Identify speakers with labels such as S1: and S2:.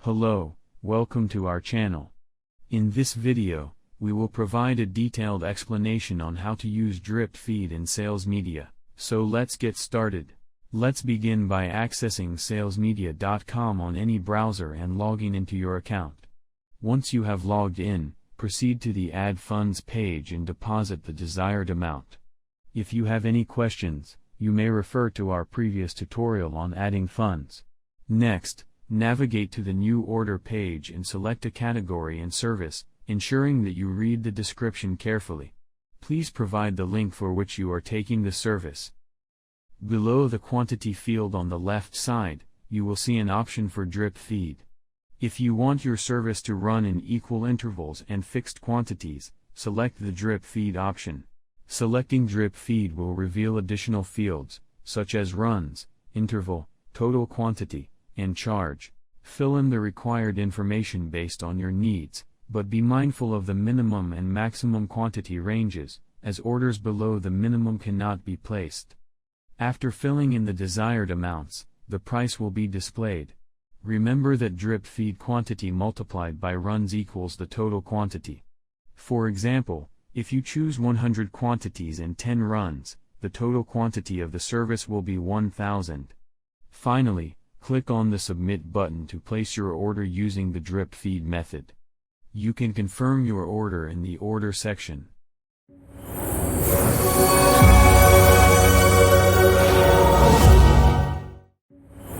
S1: Hello, welcome to our channel. In this video, we will provide a detailed explanation on how to use drip feed in Salezmedia. So let's get started. Let's begin by accessing salezmedia.com on any browser and logging into your account. Once you have logged in, proceed to the Add Funds page and deposit the desired amount. If you have any questions, you may refer to our previous tutorial on adding funds. Next, navigate to the New Order page and select a category and service, ensuring that you read the description carefully. Please provide the link for which you are taking the service. Below the quantity field on the left side, you will see an option for drip feed. If you want your service to run in equal intervals and fixed quantities, select the drip feed option. Selecting drip feed will reveal additional fields, such as runs, interval, total quantity, and charge. Fill in the required information based on your needs, but be mindful of the minimum and maximum quantity ranges, as orders below the minimum cannot be placed. After filling in the desired amounts, the price will be displayed. Remember that drip feed quantity multiplied by runs equals the total quantity. For example, if you choose 100 quantities and 10 runs, the total quantity of the service will be 1000. Finally, click on the Submit button to place your order using the drip feed method. You can confirm your order in the Order section.